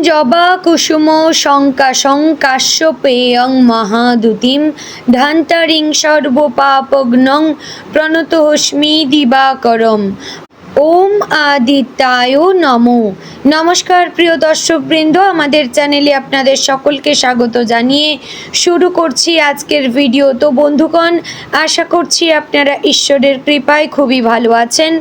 জবা কুসুম শঙ্কাশং কাশ্যপেয়ং মহাদুতিম ধান্তারিং সর্বপাপগ্নং প্রণতোস্মি দিবাকরম। ওম আদিত্যায় নমো। নমস্কার প্রিয় দর্শকবৃন্দ, আমাদের চ্যানেলে আপনাদের সকলকে স্বাগত জানিয়ে শুরু করছি আজকের ভিডিও। তো বন্ধুগণ, আশা করছি আপনারা ঈশ্বরের কৃপায় খুবই ভালো আছেন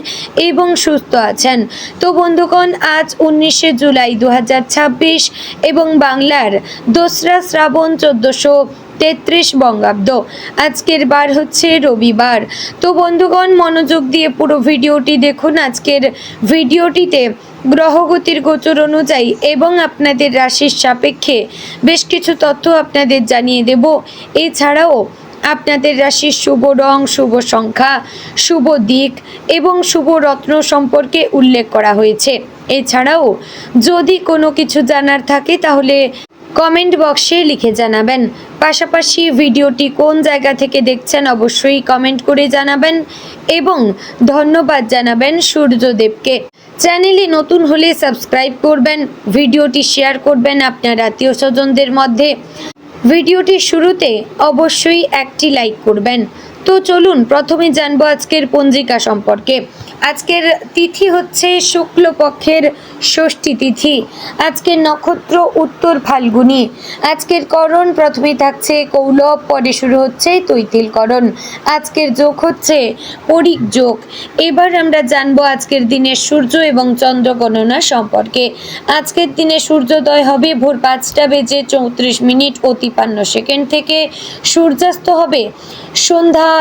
এবং সুস্থ আছেন। তো বন্ধুগণ, আজ 19শে জুলাই 2026 এবং বাংলার 2রা শ্রাবণ 1433 বঙ্গাব্দ। আজকের বার হচ্ছে রবিবার। তো বন্ধুগণ, মনোযোগ দিয়ে পুরো ভিডিওটি দেখুন। আজকের ভিডিওটিতে গ্রহগতির গোচর অনুযায়ী এবং আপনাদের রাশির সাপেক্ষে বেশ কিছু তথ্য আপনাদের জানিয়ে দেব। এছাড়াও আপনাদের রাশির শুভ রং, শুভ সংখ্যা, শুভ দিক এবং শুভ রত্ন সম্পর্কে উল্লেখ করা হয়েছে। এছাড়াও যদি কোনো কিছু জানার থাকে তাহলে কমেন্ট বক্সে লিখে জানাবেন। পাশাপাশি ভিডিওটি কোন জায়গা থেকে দেখছেন অবশ্যই কমেন্ট করে জানাবেন এবং ধন্যবাদ জানাবেন সূর্যদেবকে। চ্যানেলে নতুন হলে সাবস্ক্রাইব করবেন, ভিডিওটি শেয়ার করবেন আপনার আত্মীয় স্বজনদের মধ্যে। ভিডিওটির শুরুতে অবশ্যই একটি লাইক করবেন। তো চলুন প্রথমে জানবো আজকের পঞ্জিকা সম্পর্কে। আজকের তিথি হচ্ছে শুক্লপক্ষের ষষ্ঠী তিথি। আজকের নক্ষত্র উত্তর ফাল্গুনী। আজকের করণ প্রথমে থাকছে কৌলব, পরে শুরু হচ্ছে তৈতিল করণ। আজকের যোগ হচ্ছে পরিক যোগ। এবার আমরা জানবো আজকের দিনের সূর্য এবং চন্দ্র গণনা সম্পর্কে। আজকের দিনে সূর্যোদয় হবে ভোর 5টা বেজে 34 মিনিট ও 53 সেকেন্ড থেকে। সূর্যাস্ত হবে সন্ধ্যা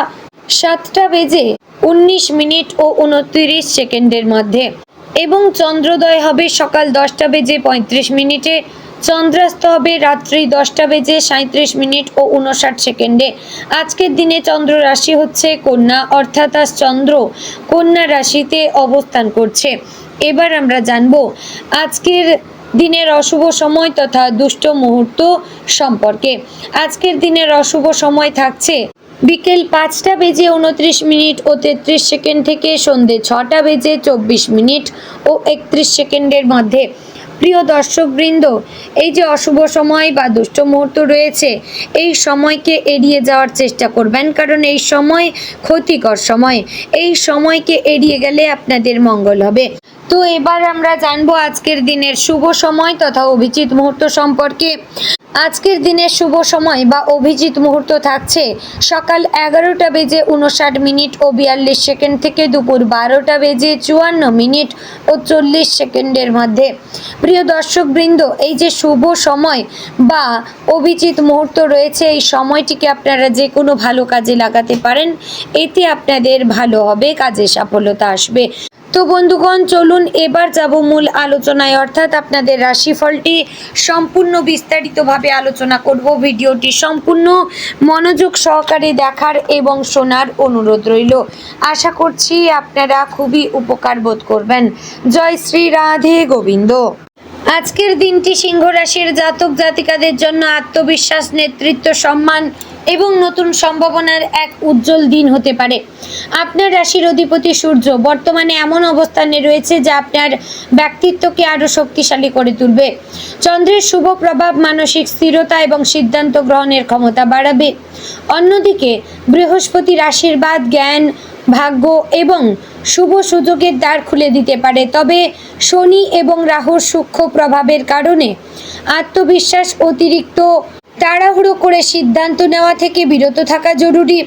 7টা বেজে 19 মিনিট ও 29 সেকেন্ডের মধ্যে এবং চন্দ্রোদয় হবে সকাল 10টা বেজে 35 মিনিটে। চন্দ্রাস্ত হবে রাত্রি 10টা বেজে 37 মিনিট ও 59 সেকেন্ডে। আজকের দিনে চন্দ্র রাশি হচ্ছে কন্যা, অর্থাৎ আজ চন্দ্র কন্যা রাশিতে অবস্থান করছে। এবার আমরা জানবো আজকের দিনের অশুভ সময় তথা দুষ্ট মুহূর্ত সম্পর্কে। আজকের দিনের অশুভ সময় থাকছে বিকেল 5টা বেজে 29 মিনিট ও 33 সেকেন্ড থেকে সন্ধে 6টা বেজে 24 মিনিট ও 31 সেকেন্ডের মধ্যে। প্রিয় দর্শকবৃন্দ, এই যে অশুভ সময় বা দুষ্ট মুহূর্ত রয়েছে, এই সময়কে এড়িয়ে যাওয়ার চেষ্টা করবেন, কারণ এই সময় ক্ষতিকর সময়। এই সময়কে এড়িয়ে গেলে আপনাদের মঙ্গল হবে। তো এবার আমরা জানবো আজকের দিনের শুভ সময় তথা অভিজিৎ মুহূর্ত সম্পর্কে। আজকের দিনের শুভ সময় বা অভিজিৎ মুহূর্ত থাকছে সকাল 11টা বেজে 59 মিনিট ও 42 সেকেন্ড থেকে দুপুর 12টা বেজে 54 মিনিট ও 40 সেকেন্ডের মধ্যে। প্রিয় দর্শকবৃন্দ, এই যে শুভ সময় বা অভিজিৎ মুহূর্ত রয়েছে, এই সময়টিকে আপনারা যে কোনো ভালো কাজে লাগাতে পারেন। এতে আপনাদের ভালো হবে, কাজে সাফল্যতা আসবে। তো বন্ধুগণ, চলুন এবার যাব মূল আলোচনায়, অর্থাৎ আপনাদের রাশিফলটি সম্পূর্ণ বিস্তারিতভাবে আলোচনা করব। ভিডিওটি সম্পূর্ণ মনোযোগ সহকারে দেখার এবং শোনার অনুরোধ রইল। আশা করছি আপনারা খুবই উপকার বোধ করবেন। জয় শ্রী রাধে গোবিন্দ। আজকের দিনটি সিংহ রাশির জাতক জাতিকাদের জন্য আত্মবিশ্বাস, নেতৃত্ব, সম্মান এবং নতুন সম্ভাবনার এক উজ্জ্বল দিন হতে পারে। আপনার রাশির অধিপতি সূর্য বর্তমানে এমন অবস্থানে রয়েছে যা আপনার ব্যক্তিত্বকে আরও শক্তিশালী করে তুলবে। চন্দ্রের শুভ প্রভাব মানসিক স্থিরতা এবং সিদ্ধান্ত গ্রহণের ক্ষমতা বাড়াবে। অন্যদিকে বৃহস্পতির আশীর্বাদ জ্ঞান, ভাগ্য এবং শুভ সুযোগের দ্বার খুলে দিতে পারে। তবে শনি এবং রাহুর সূক্ষ্ম প্রভাবের কারণে আত্মবিশ্বাস, অতিরিক্ত তাড়াহুড়ো করে সিদ্ধান্ত নেওয়া থেকে বিরত থাকা জরুরি।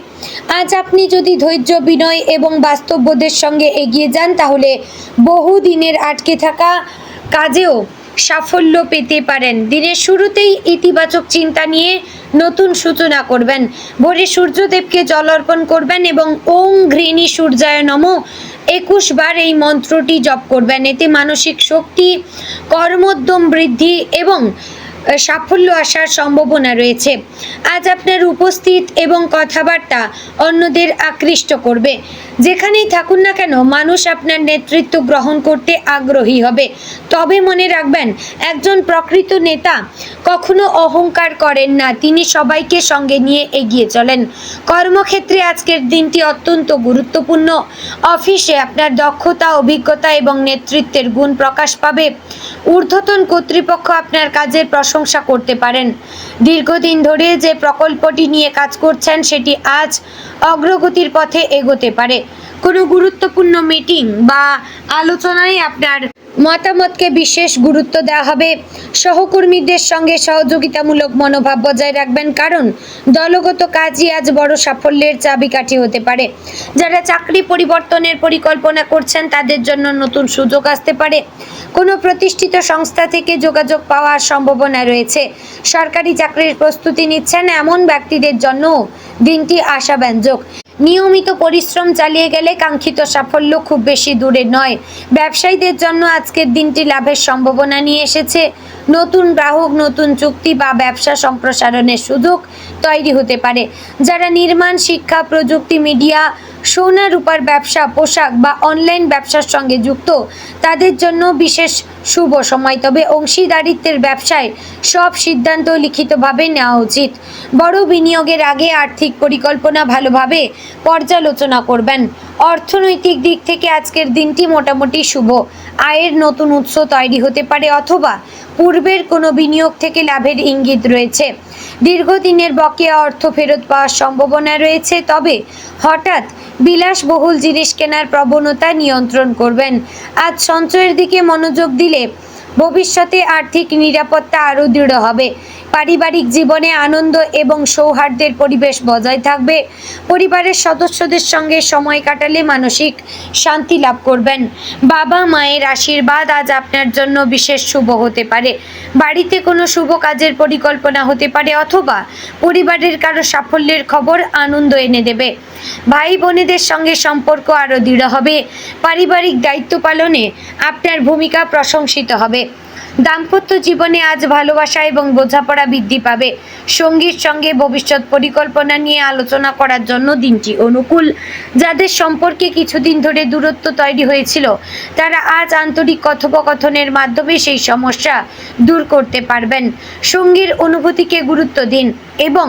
আজ আপনি যদি ধৈর্য, বিনয় এবং বাস্তববোধের সঙ্গে এগিয়ে যান তাহলে বহু দিনের আটকে থাকা কাজেও সাফল্য পেতে পারেন। দিনের শুরুতেই ইতিবাচক চিন্তা নিয়ে নতুন সূচনা করবেন। ভোরে সূর্যদেবকে জল অর্পণ করবেন এবং ওং ঘৃণী সূর্যায় নমঃ 21 বার এই মন্ত্রটি জপ করবেন। এতে মানসিক শক্তি, কর্মোদ্যম বৃদ্ধি এবং সাফল্য আসার সম্ভাবনা রয়েছে। আজ আপনার উপস্থিত এবং কথাবার্তা অন্যদের আকৃষ্ট করবে। যেখানেই থাকুন না কেন মানুষ আপনার নেতৃত্ব গ্রহণ করতে আগ্রহী হবে। তবে মনে রাখবেন, একজন প্রকৃত নেতা কখনো অহংকার করেন না, তিনি সবাইকে সঙ্গে নিয়ে এগিয়ে চলেন। কর্মক্ষেত্রে আজকের দিনটি অত্যন্ত গুরুত্বপূর্ণ। অফিসে আপনার দক্ষতা, অভিজ্ঞতা এবং নেতৃত্বের গুণ প্রকাশ পাবে। ঊর্ধ্বতন কর্তৃপক্ষ আপনার কাজের প্রশংসা করতে পারেন। দীর্ঘদিন ধরে যে প্রকল্পটি নিয়ে কাজ করছেন সেটি আজ অগ্রগতির পথে এগোতে পারে। কোনো গুরুত্বপূর্ণ মিটিং বা আলোচনায় আপনার মতামতকে বিশেষ গুরুত্ব দেওয়া হবে। সহকর্মীদের সঙ্গে সহযোগিতামূলক মনোভাব বজায় রাখবেন, কারণ দলগত কাজই আজ বড় সাফল্যের চাবিকাঠি হতে পারে। যারা চাকরি পরিবর্তনের পরিকল্পনা করছেন তাদের জন্য নতুন সুযোগ আসতে পারে। কোনো প্রতিষ্ঠিত সংস্থা থেকে যোগাযোগ পাওয়ার সম্ভাবনা রয়েছে। সরকারি চাকরির প্রস্তুতি নিচ্ছেন এমন ব্যক্তিদের জন্য দিনটি আশাব্যঞ্জক। নিয়মিত পরিশ্রম চালিয়ে গেলে কাঙ্ক্ষিত সাফল্য খুব বেশি দূরে নয়। ব্যবসায়ীদের জন্য আজকের দিনটি লাভের সম্ভাবনা নিয়ে এসেছে। নতুন গ্রাহক, নতুন চুক্তি বা ব্যবসা সম্প্রসারণের সুযোগ তৈরি হতে পারে। যারা নির্মাণ, শিক্ষা, প্রযুক্তি, মিডিয়া, সোনা রূপার ব্যবসা, পোশাক বা অনলাইন ব্যবসার সঙ্গে যুক্ত তাদের জন্য বিশেষ শুভ সময়। তবে অংশীদারিত্বের ব্যবসায় সব সিদ্ধান্ত লিখিতভাবে নেওয়া উচিত। বড় বিনিয়োগের আগে আর্থিক পরিকল্পনা ভালোভাবে পর্যালোচনা করবেন। অর্থনৈতিক দিক থেকে আজকের দিনটি মোটামুটি শুভ। আয়ের নতুন উৎস তৈরি হতে পারে অথবা পূর্বের কোনো বিনিয়োগ থেকে লাভের ইঙ্গিত রয়েছে। দীর্ঘদিনের বকেয়া অর্থ ফেরত পাওয়ার সম্ভাবনা রয়েছে। তবে হঠাৎ বিলাসবহুল জিনিস কেনার প্রবণতা নিয়ন্ত্রণ করবেন। আজ সঞ্চয়ের দিকে মনোযোগ দিলে ভবিষ্যতে আর্থিক নিরাপত্তা আরও দৃঢ় হবে। পারিবারিক জীবনে আনন্দ এবং সৌহার্দ্যের পরিবেশ বজায় থাকবে। পরিবারের সদস্যদের সঙ্গে সময় কাটালে মানসিক শান্তি লাভ করবেন। বাবা মায়ের আশীর্বাদ আজ আপনার জন্য বিশেষ শুভ হতে পারে। বাড়িতে কোনো শুভ কাজের পরিকল্পনা হতে পারে অথবা পরিবারের কারো সাফল্যের খবর আনন্দ এনে দেবে। ভাই বোনেদের সঙ্গে সম্পর্ক আরও দৃঢ় হবে। পারিবারিক দায়িত্ব পালনে আপনার ভূমিকা প্রশংসিত হবে। দাম্পত্য জীবনে আজ ভালোবাসা এবং বোঝাপড়া বৃদ্ধি পাবে। সঙ্গীর সঙ্গে ভবিষ্যৎ পরিকল্পনা নিয়ে আলোচনা করার জন্য দিনটি অনুকূল। যাদের সম্পর্কে কিছুদিন ধরে দূরত্ব তৈরি হয়েছিল তারা আজ আন্তরিক কথোপকথনের মাধ্যমে সেই সমস্যা দূর করতে পারবেন। সঙ্গীর অনুভূতিকে গুরুত্ব দিন এবং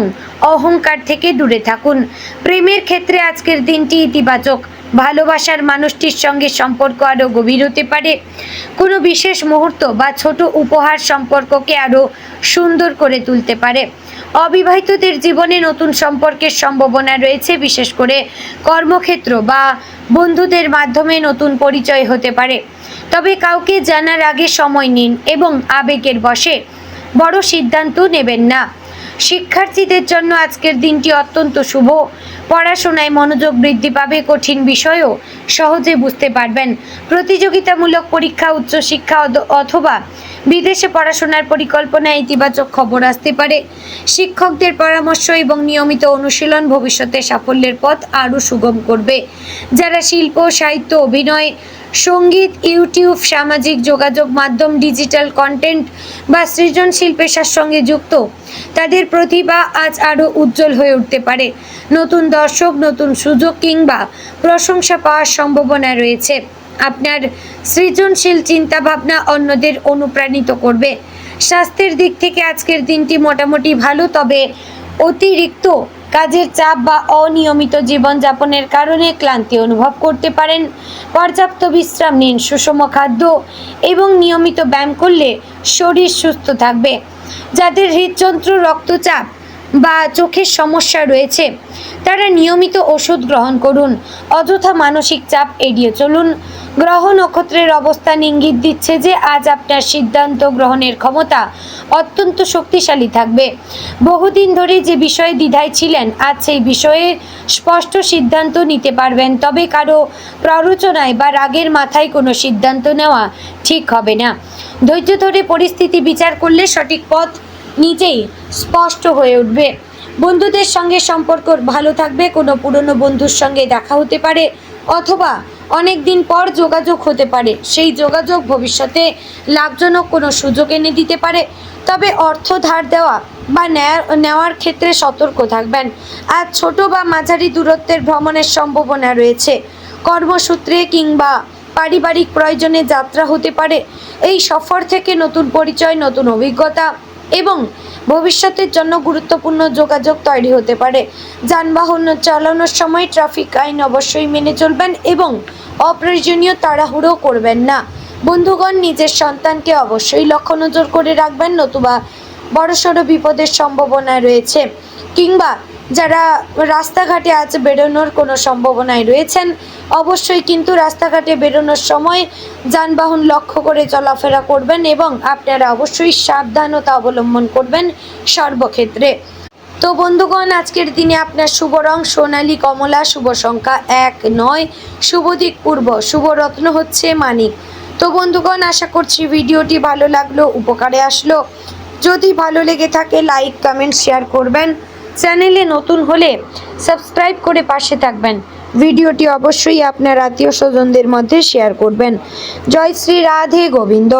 অহংকার থেকে দূরে থাকুন। প্রেমের ক্ষেত্রে আজকের দিনটি ইতিবাচক। ভালোবাসার মানুষটির সঙ্গে সম্পর্ক আরও গভীর হতে পারে। কোনো বিশেষ মুহূর্ত বা ছোট উপহার সম্পর্ককে আরও সুন্দর করে তুলতে পারে। অবিবাহিতদের জীবনে নতুন সম্পর্কের সম্ভাবনা রয়েছে, বিশেষ করে কর্মক্ষেত্র বা বন্ধুদের মাধ্যমে নতুন পরিচয় হতে পারে। তবে কাউকে জানার আগে সময় নিন এবং আবেগের বশে বড় সিদ্ধান্ত নেবেন না। শিক্ষার্থীদের জন্য আজকের দিনটি অত্যন্ত শুভ। পড়াশোনায় মনোযোগ বৃদ্ধি পাবে। কঠিন বিষয়ও সহজে বুঝতে পারবেন। প্রতিযোগিতামূলক পরীক্ষা, উচ্চশিক্ষা অথবা বিদেশে পড়াশোনার পরিকল্পনায় ইতিবাচক খবর আসতে পারে। শিক্ষকদের পরামর্শ এবং নিয়মিত অনুশীলন ভবিষ্যতে সাফল্যের পথ আরও সুগম করবে। যারা শিল্প, সাহিত্য, অভিনয়, সঙ্গীত, ইউটিউব, সামাজিক যোগাযোগ মাধ্যম, ডিজিটাল কন্টেন্ট বা সৃজনশীল পেশার সঙ্গে যুক্ত তাদের প্রতিভা আজ আরও উজ্জ্বল হয়ে উঠতে পারে। নতুন দর্শক, নতুন সুযোগ কিংবা প্রশংসা পাওয়ার সম্ভাবনা রয়েছে। আপনার সৃজনশীল চিন্তাভাবনা অন্যদের অনুপ্রাণিত করবে। স্বাস্থ্যের দিক থেকে আজকের দিনটি মোটামুটি ভালো, তবে অতিরিক্ত কাজের চাপ বা অনিয়মিত জীবনযাপনের কারণে ক্লান্তি অনুভব করতে পারেন। পর্যাপ্ত বিশ্রাম নিন, সুষম খাদ্য এবং নিয়মিত ব্যায়াম করলে শরীর সুস্থ থাকবে। যাদের হৃদযন্ত্র, রক্তচাপ বা চোখের সমস্যা রয়েছে তারা নিয়মিত ওষুধ গ্রহণ করুন। অযথা মানসিক চাপ এড়িয়ে চলুন। গ্রহ নক্ষত্রের অবস্থান ইঙ্গিত দিচ্ছে যে আজ আপনার সিদ্ধান্ত গ্রহণের ক্ষমতা অত্যন্ত শক্তিশালী থাকবে। বহুদিন ধরে যে বিষয়ে দ্বিধায় ছিলেন আজ সেই বিষয়ে স্পষ্ট সিদ্ধান্ত নিতে পারবেন। তবে কারো প্ররোচনায় বা রাগের মাথায় কোনো সিদ্ধান্ত নেওয়া ঠিক হবে না। ধৈর্য ধরে পরিস্থিতি বিচার করলে সঠিক পথ নিজেই স্পষ্ট হয়ে উঠবে। বন্ধুদের সঙ্গে সম্পর্ক ভালো থাকবে। কোনো পুরনো বন্ধুর সঙ্গে দেখা হতে পারে। অথবা অনেক দিন পর যোগাযোগ হতে পারে। সেই যোগাযোগ ভবিষ্যতে লাভজনক কোনো সুযোগ এনে দিতে পারে। তবে অর্থ ধার দেওয়া বা নেওয়ার ক্ষেত্রে সতর্ক থাকবেন। আজ ছোট বা মাঝারি দূরত্বের ভ্রমণের সম্ভাবনা রয়েছে। কর্মসূত্রে কিংবা পারিবারিক প্রয়োজনে যাত্রা হতে পারে। এই সফর থেকে নতুন পরিচয়, নতুন অভিজ্ঞতা এবং ভবিষ্যতের জন্য গুরুত্বপূর্ণ যোগাযোগ তৈরি হতে পারে। যানবাহন চালানোর সময় ট্রাফিক আইন অবশ্যই মেনে চলবেন এবং অপ্রয়োজনীয় তাড়াহুড়ো করবেন না। বন্ধুগণ, নিজের সন্তানকে অবশ্যই লক্ষ্য নজর করে রাখবেন, নতুবা বড়সড় বিপদের সম্ভাবনা রয়েছে। কিংবা যারা রাস্তাঘাটে আজ বেরোনোর কোনো সম্ভাবনায় রয়েছেন, অবশ্যই কিন্তু রাস্তাঘাটে বেরোনোর সময় যানবাহন লক্ষ্য করে চলাফেরা করবেন এবং আপনারা অবশ্যই সাবধানতা অবলম্বন করবেন সর্বক্ষেত্রে। তো বন্ধুগণ, আজকের দিনে আপনার শুভ রং সোনালী কমলা, শুভ সংখ্যা 1, 9, শুভ দিক পূর্ব, শুভ রত্ন হচ্ছে মানিক। তো বন্ধুগণ, আশা করছি ভিডিওটি ভালো লাগলো, উপকারে আসলো। যদি ভালো লেগে থাকে লাইক, কমেন্ট, শেয়ার করবেন। চ্যানেলে নতুন হলে সাবস্ক্রাইব করে পাশে থাকবেন। ভিডিওটি অবশ্যই আপনার আত্মীয় স্বজনদের মধ্যে শেয়ার করবেন। জয় শ্রী রাধে গোবিন্দ।